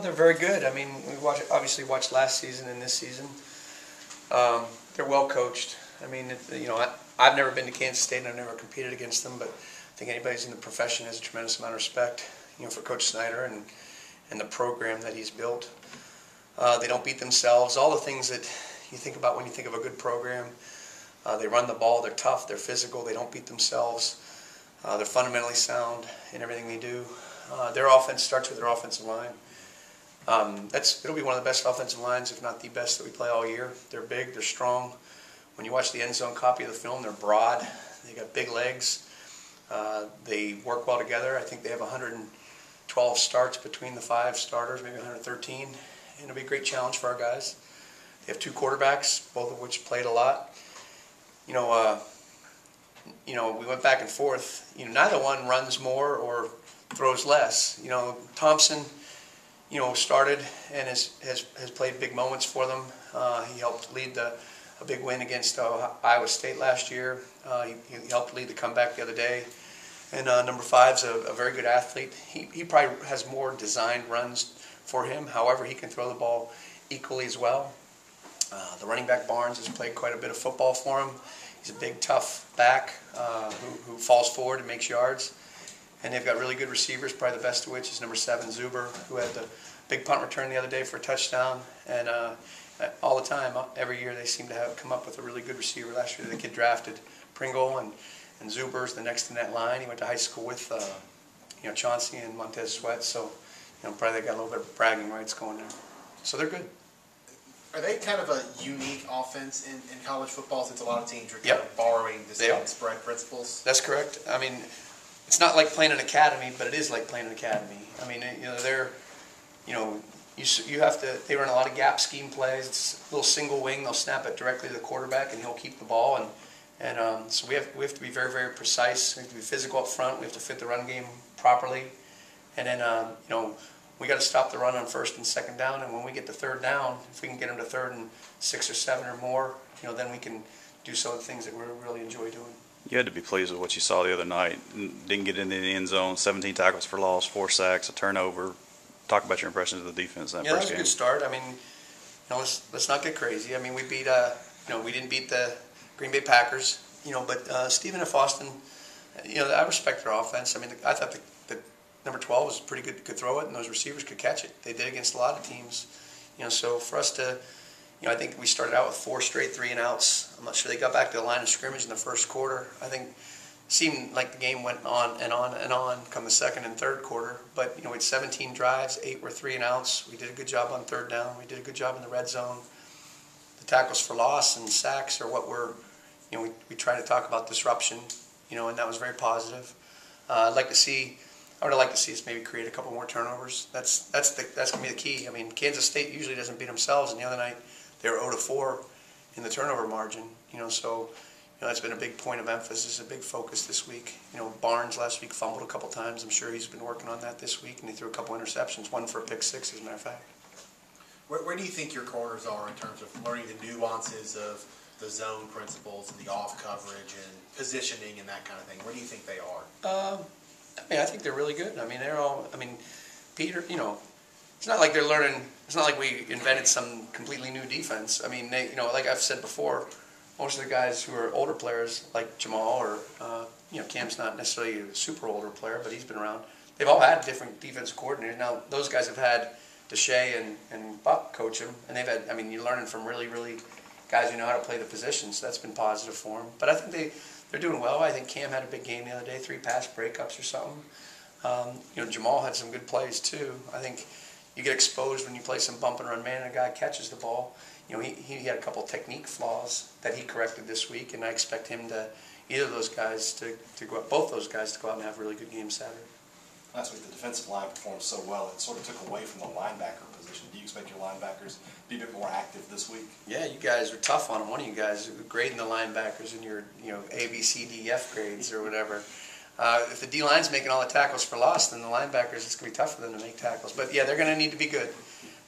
They're very good. I mean, we obviously watched last season and this season. They're well coached. I mean, I've never been to Kansas State and I've never competed against them, but I think anybody in the profession has a tremendous amount of respect, for Coach Snyder and the program that he's built. They don't beat themselves. All the things that you think about when you think of a good program. They run the ball. They're tough. They're physical. They don't beat themselves. They're fundamentally sound in everything they do. Their offense starts with their offensive line. It'll be one of the best offensive lines, if not the best, that we play all year. They're big. They're strong. When you watch the end zone copy of the film, they're broad. They got big legs. They work well together. I think they have 112 starts between the 5 starters, maybe 113. And it'll be a great challenge for our guys. They have 2 quarterbacks, both of which played a lot. We went back and forth. Neither one runs more or throws less. Thompson, started and has played big moments for them. He helped lead a big win against Iowa State last year. He helped lead the comeback the other day. And number 5's a very good athlete. He probably has more designed runs for him. However, he can throw the ball equally as well. The running back Barnes has played quite a bit of football for him. He's a big, tough back who falls forward and makes yards. And they've got really good receivers, probably the best of which is number 7, Zuber, who had the big punt return the other day for a touchdown. And all the time, every year, they seem to have come up with a really good receiver. Last year, the kid drafted Pringle, and Zuber's the next in that line. He went to high school with Chauncey and Montez Sweat, so probably they got a little bit of bragging rights going there. So they're good. Are they kind of a unique offense in college football, since a lot of teams are kind of borrowing the same spread principles? That's correct. I mean, it's not like playing an academy, but it is like playing an academy. I mean, they're, you have to. They run a lot of gap scheme plays. It's a little single wing. They'll snap it directly to the quarterback, and he'll keep the ball. And so we have to be very, very precise. We have to be physical up front. We have to fit the run game properly, and then we got to stop the run on 1st and 2nd down. And when we get to 3rd down, if we can get them to 3rd and 6 or 7 or more, then we can do some of the things that we really enjoy doing. You had to be pleased with what you saw the other night. Didn't get into the end zone, 17 tackles for loss, 4 sacks, a turnover. Talk about your impressions of the defense in that first game. That was a good start. I mean, let's not get crazy. I mean, we beat, we didn't beat the Green Bay Packers, but Stephen F. Austin, I respect their offense. I mean, I thought the number 12 was pretty good, could throw it, and those receivers could catch it. They did against a lot of teams. So for us to, I think we started out with 4 straight 3-and-outs. I'm not sure they got back to the line of scrimmage in the first quarter. I think it seemed like the game went on and on and on come the 2nd and 3rd quarter. But, we had 17 drives, 8 were 3-and-outs. We did a good job on 3rd down. We did a good job in the red zone. The tackles for loss and sacks are what we're, we try to talk about disruption, and that was very positive. I would like to see us maybe create a couple more turnovers. That's going to be the key. I mean, Kansas State usually doesn't beat themselves, and the other night they were 0-4 in the turnover margin. So that's been a big point of emphasis, a big focus this week. Barnes last week fumbled a couple times. I'm sure he's been working on that this week, and he threw a couple interceptions, one for a pick 6, as a matter of fact. Where do you think your corners are in terms of learning the nuances of the zone principles and the off coverage and positioning and that kind of thing? Where do you think they are? I think they're really good. Peter, it's not like they're learning, it's not like we invented some completely new defense. I mean, like I've said before, most of the guys who are older players, like Jamal or, Cam's not necessarily a super older player, but he's been around. They've all had different defensive coordinators. Now, those guys have had Deshae and Buck coach them, and they've had, you're learning from really, really guys who know how to play the positions. So that's been positive for them. But I think they're doing well. I think Cam had a big game the other day, 3 pass breakups or something. Jamal had some good plays too. I think you get exposed when you play some bump and run man and a guy catches the ball. He had a couple technique flaws that he corrected this week, and I expect him to, both those guys to go out and have a really good game Saturday. Last week the defensive line performed so well, it sort of took away from the linebacker position. Do you expect your linebackers to be a bit more active this week? Yeah, you guys were tough on them. One of you guys grading the linebackers in your A, B, C, D, F grades or whatever. If the D-line's making all the tackles for loss, then the linebackers, it's going to be tough for them to make tackles. But yeah, they're going to need to be good.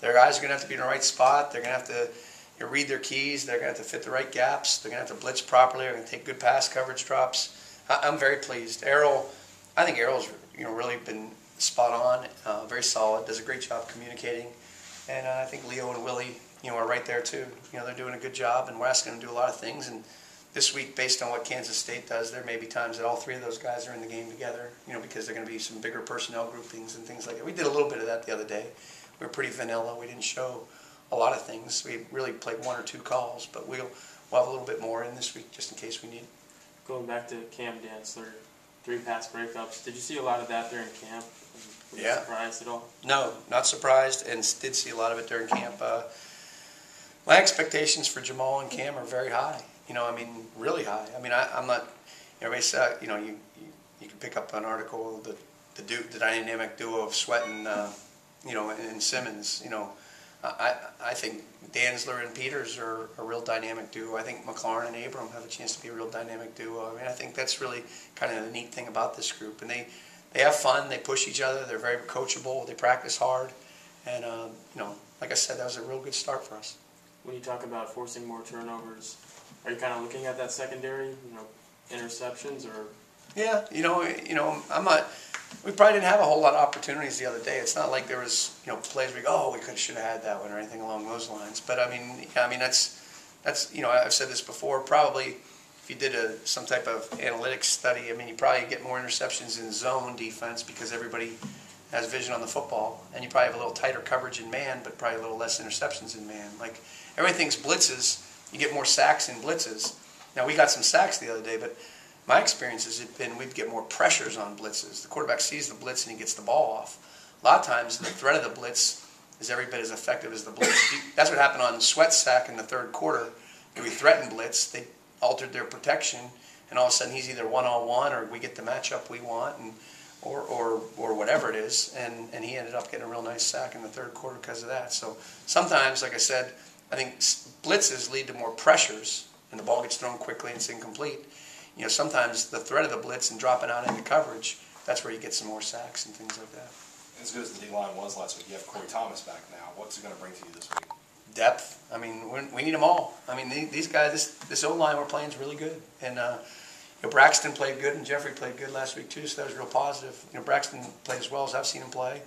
Their guys are going to have to be in the right spot. They're going to have to read their keys. They're going to have to fit the right gaps. They're going to have to blitz properly. They're going to take good pass coverage drops. I'm very pleased. I think Errol's really been spot on, very solid, does a great job communicating. And I think Leo and Willie, are right there too. They're doing a good job, and we're asking them to do a lot of things. And this week, based on what Kansas State does, there may be times that all three of those guys are in the game together, because they're going to be some bigger personnel groupings and things like that. We did a little bit of that the other day. We were pretty vanilla. We didn't show a lot of things. We really played 1 or 2 calls, but we'll have a little bit more in this week just in case we need it. Going back to Cam Dantzler, 3 pass breakups. Did you see a lot of that during camp? Were you surprised at all? No, not surprised, and did see a lot of it during camp. My expectations for Jamal and Cam are very high. Really high. I'm not. Everybody said, you can pick up an article, the dynamic duo of Sweat and and Simmons. I think Dantzler and Peters are a real dynamic duo. I think McLaurin and Abram have a chance to be a real dynamic duo. I think that's really kind of the neat thing about this group. And they have fun. They push each other. They're very coachable. They practice hard. And like I said, that was a real good start for us. When you talk about forcing more turnovers, are you kind of looking at that secondary, interceptions or? Yeah, I'm not. We probably didn't have a whole lot of opportunities the other day. It's not like there was, plays we go, we should have had that one or anything along those lines. But that's I've said this before. Probably, if you did some type of analytics study, you probably get more interceptions in zone defense because everybody has vision on the football, and you probably have a little tighter coverage in man, but probably a little less interceptions in man. Like everything's blitzes, you get more sacks in blitzes. Now we got some sacks the other day, but my experience has been we'd get more pressures on blitzes. The quarterback sees the blitz and he gets the ball off. A lot of times the threat of the blitz is every bit as effective as the blitz. That's what happened on Sweat's sack in the third quarter. We threatened blitz, they altered their protection, and all of a sudden he's either one-on-one or we get the matchup we want, or whatever it is, and he ended up getting a real nice sack in the third quarter because of that. So sometimes, like I said, I think blitzes lead to more pressures, and the ball gets thrown quickly and it's incomplete. Sometimes the threat of the blitz and dropping out into coverage, that's where you get some more sacks and things like that. As good as the D-line was last week, you have Corey Thomas back now. What's it going to bring to you this week? Depth. We need them all. These guys, this O-line we're playing is really good. And Braxton played good and Jeffrey played good last week too, so that was real positive. Braxton played as well as I've seen him play.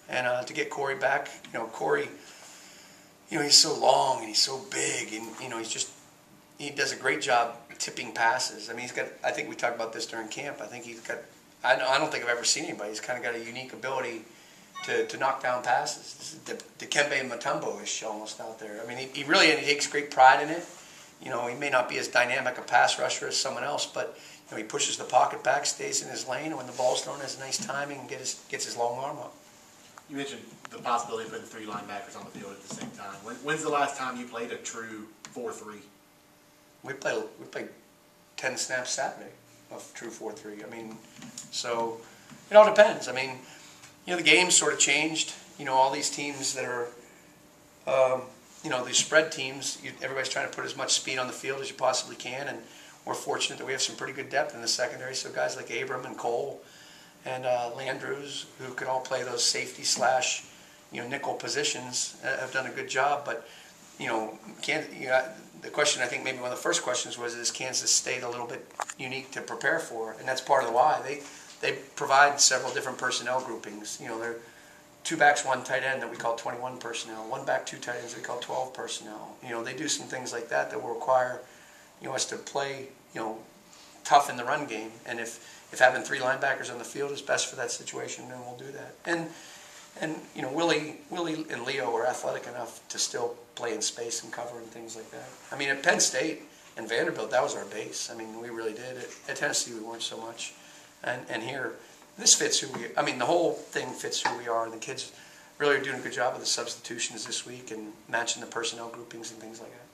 And to get Corey back, Corey, he's so long and he's so big, and he does a great job tipping passes. He's got. I think we talked about this during camp. I think he's got. I don't think I've ever seen anybody. He's kind of got a unique ability to knock down passes. This is the Dikembe Mutombo-ish almost out there. He really takes great pride in it. He may not be as dynamic a pass rusher as someone else, but he pushes the pocket back, stays in his lane, and when the ball's thrown, has nice timing and gets his long arm up. You mentioned the possibility of putting 3 linebackers on the field at the same time. When's the last time you played a true 4-3? We played 10 snaps Saturday of true 4-3. So it all depends. The game's sort of changed. All these teams that are, these spread teams, everybody's trying to put as much speed on the field as you possibly can, and we're fortunate that we have some pretty good depth in the secondary. So guys like Abram and Cole and Landrews, who can all play those safety / nickel positions, have done a good job. But the question, I think maybe one of the first questions was, is Kansas State a little bit unique to prepare for? And that's part of the why. They provide several different personnel groupings. They're 2 backs, 1 tight end that we call 21 personnel, 1 back, 2 tight ends that we call 12 personnel. They do some things like that will require us to play tough in the run game. And if having 3 linebackers on the field is best for that situation, then we'll do that. And Willie and Leo are athletic enough to still play in space and cover and things like that. At Penn State and Vanderbilt, that was our base. We really did. At Tennessee, we weren't so much. And here, this fits who we. The whole thing fits who we are. And the kids really are doing a good job of the substitutions this week and matching the personnel groupings and things like that.